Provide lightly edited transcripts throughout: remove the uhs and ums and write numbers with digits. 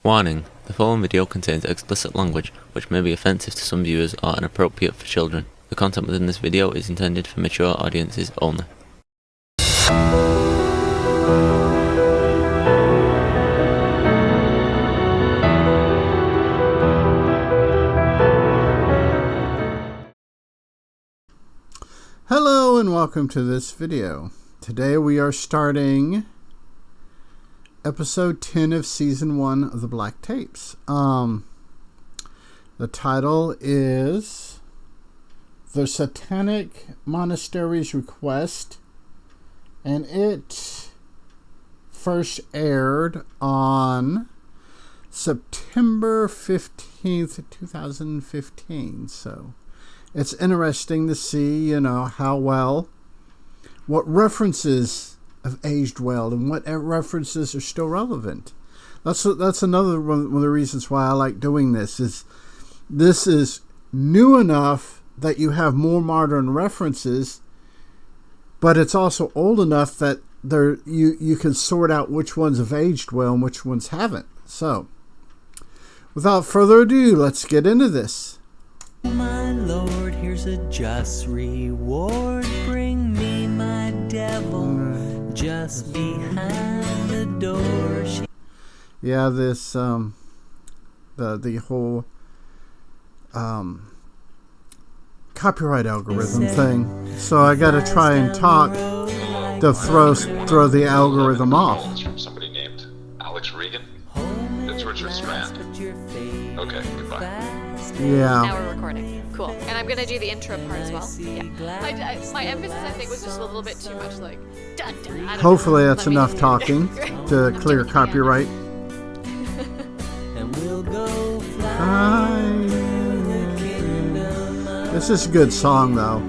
Warning: the following video contains explicit language which may be offensive to some viewers or inappropriate for children. The content within this video is intended for mature audiences only. Hello and welcome to this video. Today we are starting episode 10 of season 1 of the Black Tapes. The title is The Satanic Monastery's Request, and it first aired on September 15th, 2015. So it's interesting to see, what references have aged well and what references are still relevant. That's another one of the reasons why I like doing this. This is new enough that you have more modern references, but it's also old enough that you can sort out which ones have aged well and which ones haven't. So, without further ado, let's get into this. My Lord, here's a just reward. Bring me my devil just behind the door. Yeah, this the whole copyright algorithm thing. So I got to try and talk to throw the algorithm off. From somebody named Alex Regan. It's Richard Strand. Okay, goodbye. Yeah. Now we're recording. Cool. And I'm gonna do the intro part as well. Yeah. My emphasis, I think, was just a little bit too much, like. Dun, dun, Hopefully that's enough talking to clear copyright. And we'll go This is a good song, though.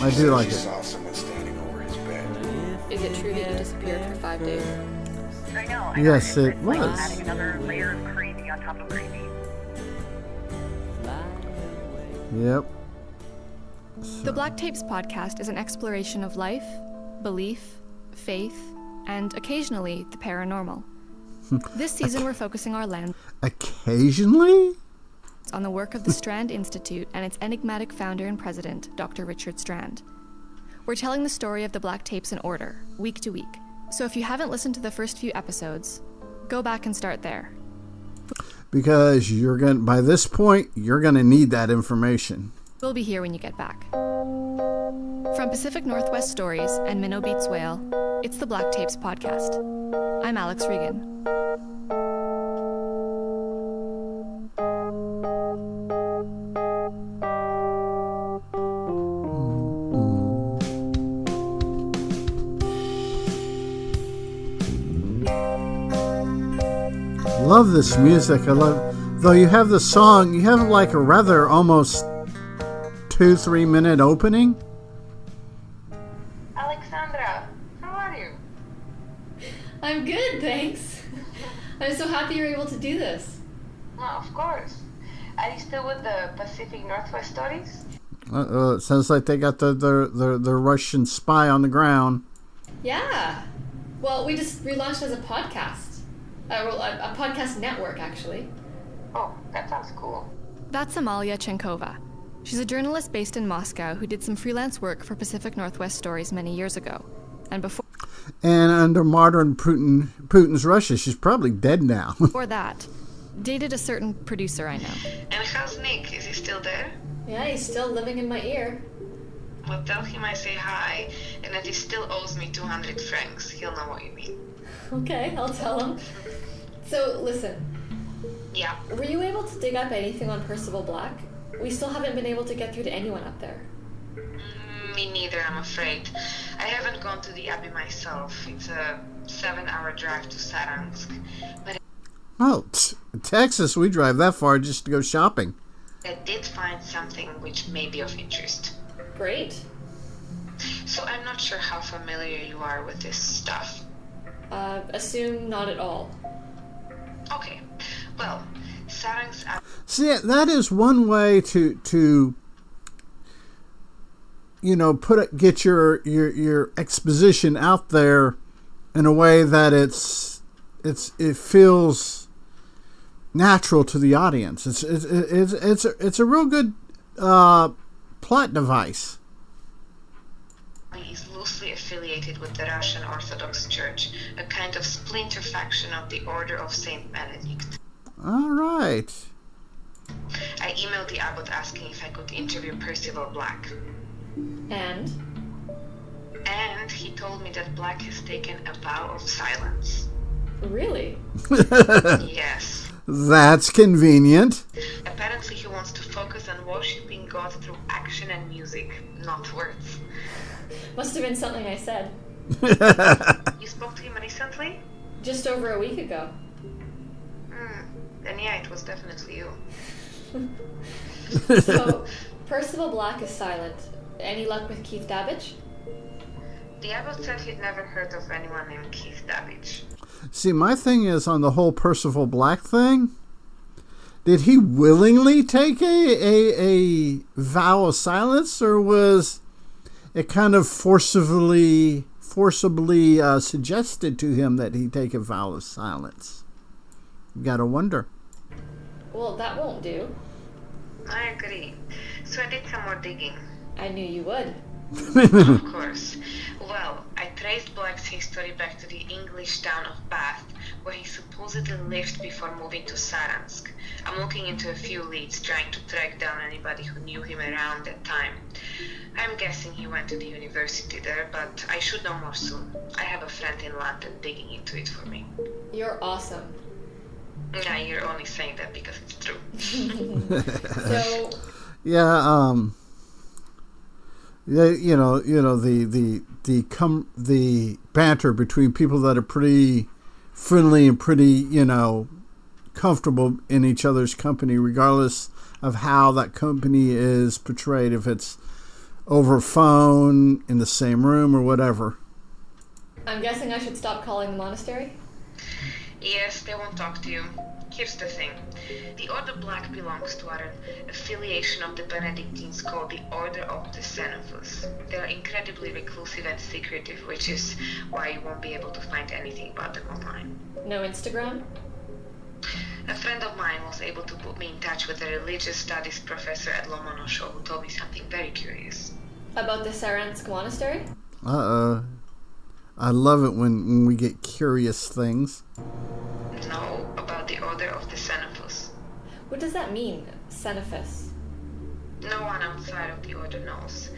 I do like it. Saw someone standing over his bed. Is it true that you disappeared for 5 days? I know. Yes, it It's like was. adding another layer of creepy on top of creepy. Yep. The Black Tapes podcast is an exploration of life, belief, faith, and occasionally the paranormal. This season we're focusing our lens Occasionally? on the work of the Strand Institute and its enigmatic founder and president, Dr. Richard Strand. We're telling the story of the Black Tapes in order, week to week. So if you haven't listened to the first few episodes, go back and start there. Because by this point, you're gonna need that information. We'll be here when you get back. From Pacific Northwest Stories and Minnow Beats Whale, it's the Black Tapes podcast. I'm Alex Regan. Love this music. Though you have the song, you have like a rather almost 2-3 minute opening. Alexandra, how are you? I'm good, thanks. I'm so happy you're able to do this. Well, of course. Are you still with the Pacific Northwest Stories? It sounds like they got the Russian spy on the ground. Yeah. Well, we just relaunched as a podcast. A podcast network, actually. Oh, that sounds cool. That's Amalia Chenkova. She's a journalist based in Moscow who did some freelance work for Pacific Northwest Stories many years ago. And Under modern Putin's Russia, she's probably dead now. before that, dated a certain producer I know. And how's Nick? Is he still there? Yeah, he's still living in my ear. Well, tell him I say hi, and that he still owes me 200 francs. He'll know what you mean. Okay, I'll tell him. So, listen. Yeah. Were you able to dig up anything on Percival Black? We still haven't been able to get through to anyone up there. Me neither, I'm afraid. I haven't gone to the Abbey myself. It's a 7-hour drive to Saransk. But Oh, Texas, we drive that far just to go shopping. I did find something which may be of interest. Great. So I'm not sure how familiar you are with this stuff. Assume not at all. Okay. Well, Saransk... See, that is one way to get your exposition out there in a way that it feels natural to the audience. It's a real good plot device. He is loosely affiliated with the Russian Orthodox Church, a kind of splinter faction of the Order of Saint Benedict. All right. I emailed the abbot asking if I could interview Percival Black. And? And he told me that Black has taken a vow of silence. Really? Yes. That's convenient. Apparently he wants to focus on worshipping God through action and music, not words. Must have been something I said. You spoke to him recently? Just over a week ago. Then yeah, it was definitely you. So, Percival Black is silent. Any luck with Keith Dabbage? The abbot said he'd never heard of anyone named Keith Dabbage. See, my thing is on the whole Percival Black thing. Did he willingly take a vow of silence, or was it kind of forcibly suggested to him that he take a vow of silence? You gotta wonder. Well, that won't do. I agree. So I did some more digging. I knew you would. Of course. Well, I traced Black's history back to the English town of Bath, where he supposedly lived before moving to Saransk. I'm looking into a few leads, trying to track down anybody who knew him around that time. I'm guessing he went to the university there, but I should know more soon. I have a friend in London digging into it for me. You're awesome. Nah, you're only saying that because it's true. So... Yeah, the banter between people that are pretty friendly and pretty, comfortable in each other's company, regardless of how that company is portrayed, if it's over phone, in the same room, or whatever. I'm guessing I should stop calling the monastery? Yes, they won't talk to you. Here's the thing. The Order Black belongs to an affiliation of the Benedictines called the Order of the Xenophus. They are incredibly reclusive and secretive, which is why you won't be able to find anything about them online. No Instagram? A friend of mine was able to put me in touch with a religious studies professor at Lomonosov who told me something very curious. About the Saransk monastery? I love it when we get curious things. No, about the Order of the Xenophus. What does that mean, Xenophus? No one outside of the order knows.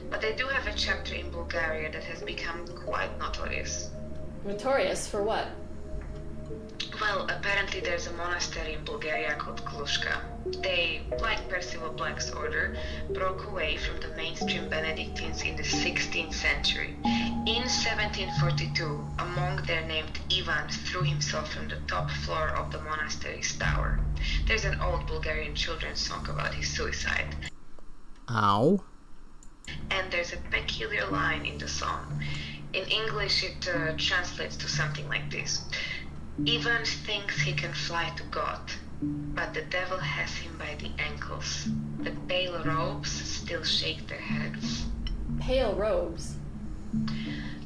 But they do have a chapter in Bulgaria that has become quite notorious. Notorious for what? Well, apparently there's a monastery in Bulgaria called Klushka. They, like Percival Black's order, broke away from the mainstream Benedictines in the 16th century. In 1742, a monk there named Ivan threw himself from the top floor of the monastery's tower. There's an old Bulgarian children's song about his suicide. Ow. And there's a peculiar line in the song. In English it translates to something like this. Ivan thinks he can fly to God, but the devil has him by the ankles. The pale robes still shake their heads. Pale robes?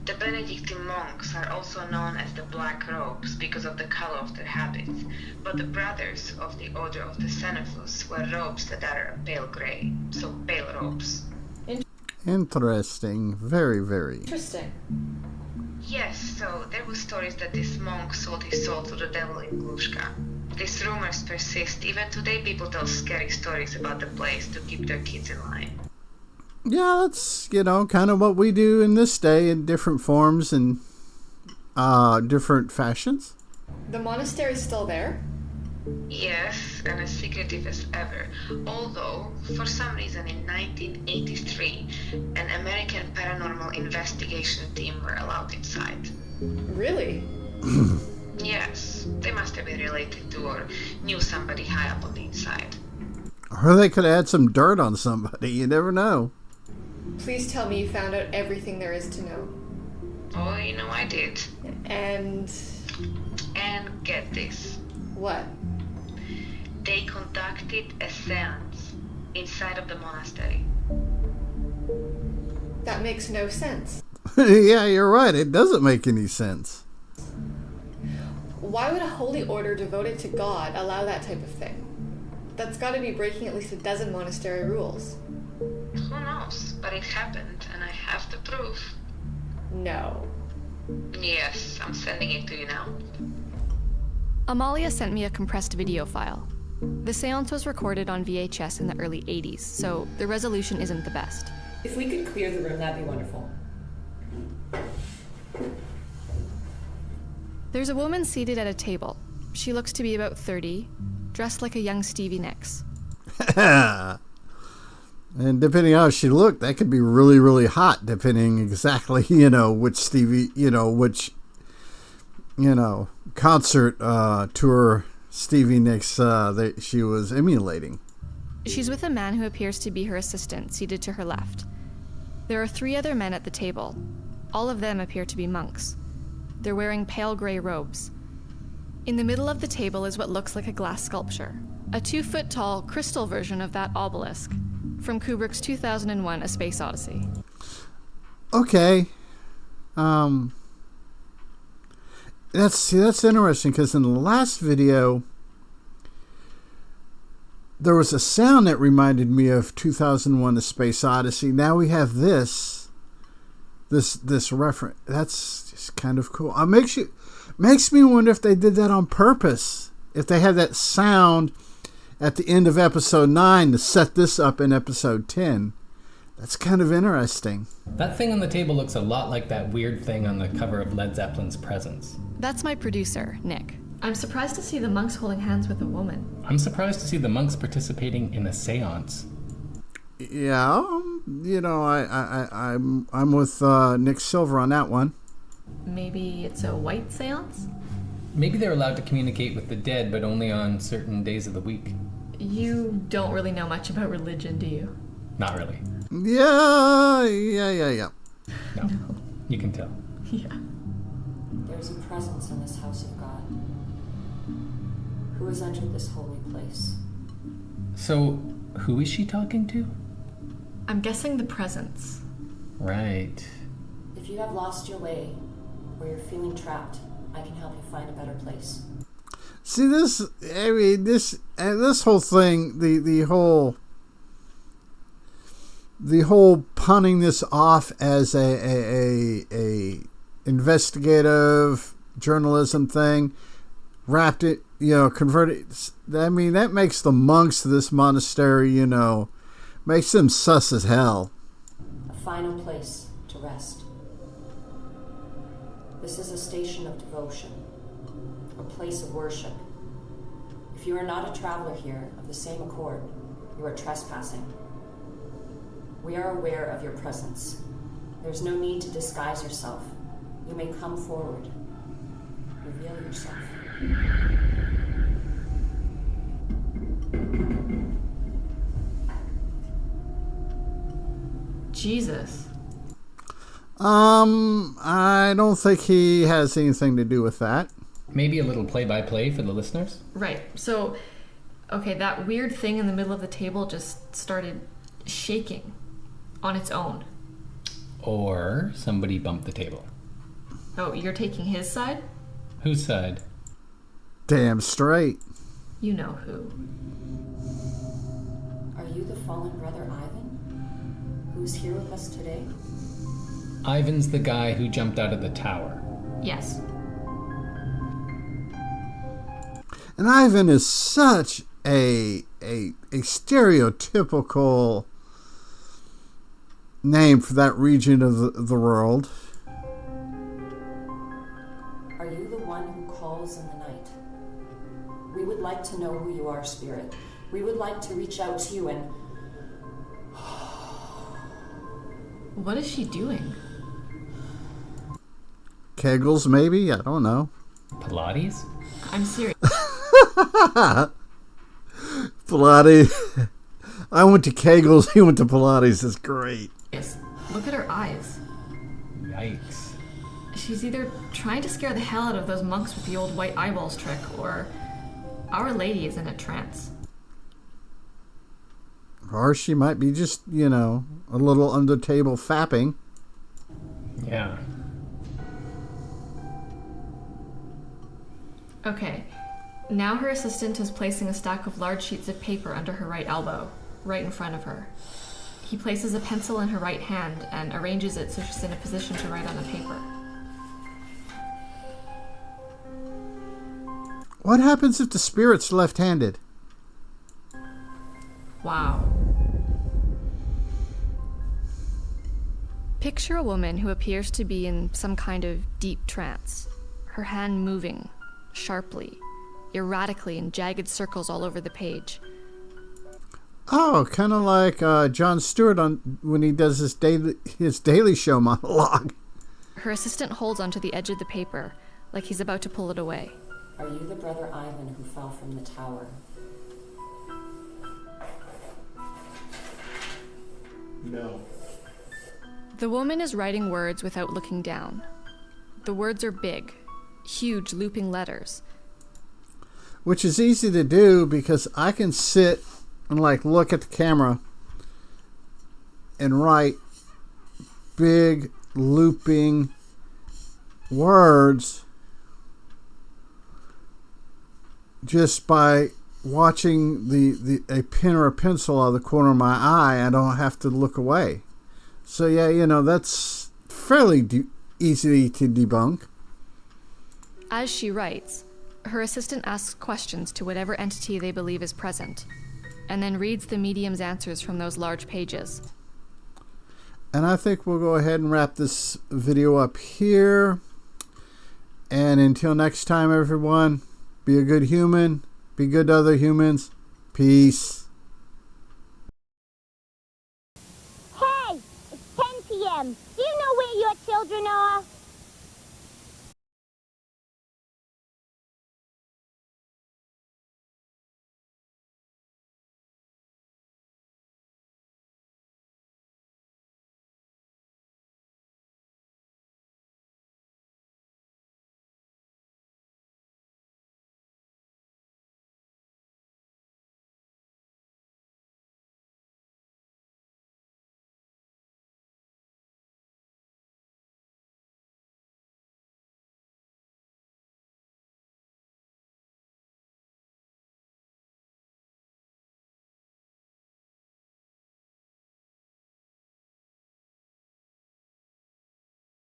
The Benedictine monks are also known as the Black Robes because of the color of their habits, but the brothers of the Order of the Xenophus wear robes that are a pale gray, so pale robes. Interesting. Very, very. Interesting. Yes, so there were stories that this monk sold his soul to the devil in Glushka. These rumors persist. Even today people tell scary stories about the place to keep their kids in line. Yeah, that's, kind of what we do in this day in different forms and different fashions. The monastery's still there? Yes, and as secretive as ever. Although, for some reason in 1983, an American paranormal investigation team were allowed inside. Really? Yes, they must have been related to or knew somebody high up on the inside. Or they could add some dirt on somebody, you never know. Please tell me you found out everything there is to know. Oh, I did. And get this. What? They conducted a seance inside of the monastery. That makes no sense. Yeah, you're right. It doesn't make any sense. why would a holy order devoted to God allow that type of thing? That's got to be breaking at least a dozen monastery rules. Who knows? But it happened, and I have the proof. No. Yes, I'm sending it to you now. Amalia sent me a compressed video file. The seance was recorded on VHS in the early 80s, so the resolution isn't the best. If we could clear the room, that'd be wonderful. There's a woman seated at a table. She looks to be about 30, dressed like a young Stevie Nicks. And depending on how she looked, that could be really, really hot, depending exactly, which Stevie, which, concert tour Stevie Nicks that she was emulating. She's with a man who appears to be her assistant, seated to her left. There are 3 other men at the table. All of them appear to be monks. They're wearing pale gray robes. In the middle of the table is what looks like a glass sculpture, a 2-foot-tall crystal version of that obelisk from Kubrick's 2001: A Space Odyssey. Okay. That's interesting, because in the last video there was a sound that reminded me of 2001: A Space Odyssey. Now we have this reference. That's just kind of cool. It makes me wonder if they did that on purpose. If they had that sound at the end of episode 9 to set this up in episode 10. That's kind of interesting. That thing on the table looks a lot like that weird thing on the cover of Led Zeppelin's Presence. That's my producer, Nick. I'm surprised to see the monks holding hands with a woman. I'm surprised to see the monks participating in a seance. Yeah, I'm with Nick Silver on that one. Maybe it's a white seance? Maybe they're allowed to communicate with the dead, but only on certain days of the week. You don't really know much about religion, do you? Not really. Yeah. No. You can tell. Yeah. There's a presence in this house of God. Who has entered this holy place? So, who is she talking to? I'm guessing the presence. Right. If you have lost your way, or you're feeling trapped, I can help you find a better place. See, this whole thing, the whole punning this off as a investigative journalism thing, wrapped it, converted. I mean, that makes the monks of this monastery, makes them sus as hell. A final place to rest. This is a station of devotion, a place of worship. If you are not a traveler here of the same accord, you are trespassing. We are aware of your presence. There's no need to disguise yourself. You may come forward. Reveal yourself. Jesus. I don't think he has anything to do with that. Maybe a little play-by-play for the listeners? Right. So, okay, that weird thing in the middle of the table just started shaking on its own. Or somebody bumped the table. Oh, you're taking his side? Whose side? Damn straight. You know who. Are you the fallen brother Ivan, who is here with us today? Ivan's the guy who jumped out of the tower. Yes. And Ivan is such a stereotypical name for that region of the world. Are you the one who calls in the night? We would like to know who you are, Spirit. We would like to reach out to you and... What is she doing? Kegels, maybe? I don't know. Pilates? I'm serious. Pilates. I went to Kegels, he went to Pilates. That's great. Yes. Look at her eyes. Yikes. She's either trying to scare the hell out of those monks with the old white eyeballs trick, or Our Lady is in a trance. Or she might be just, a little under table fapping. Yeah. Okay. Now her assistant is placing a stack of large sheets of paper under her right elbow, right in front of her. He places a pencil in her right hand and arranges it so she's in a position to write on the paper. What happens if the spirit's left-handed? Wow. Picture a woman who appears to be in some kind of deep trance, her hand moving sharply, erratically in jagged circles all over the page. Oh, kind of like Jon Stewart when he does his Daily Show monologue. Her assistant holds onto the edge of the paper, like he's about to pull it away. Are you the brother Ivan who fell from the tower? No. The woman is writing words without looking down. The words are big, huge looping letters. Which is easy to do because I can sit and look at the camera and write big looping words just by watching a pen or a pencil out of the corner of my eye. I don't have to look away. So yeah, that's fairly easy to debunk. As she writes, her assistant asks questions to whatever entity they believe is present, and then reads the medium's answers from those large pages. And I think we'll go ahead and wrap this video up here. And until next time, everyone, be a good human, be good to other humans. Peace. Hey, it's 10 p.m. Do you know where your children are?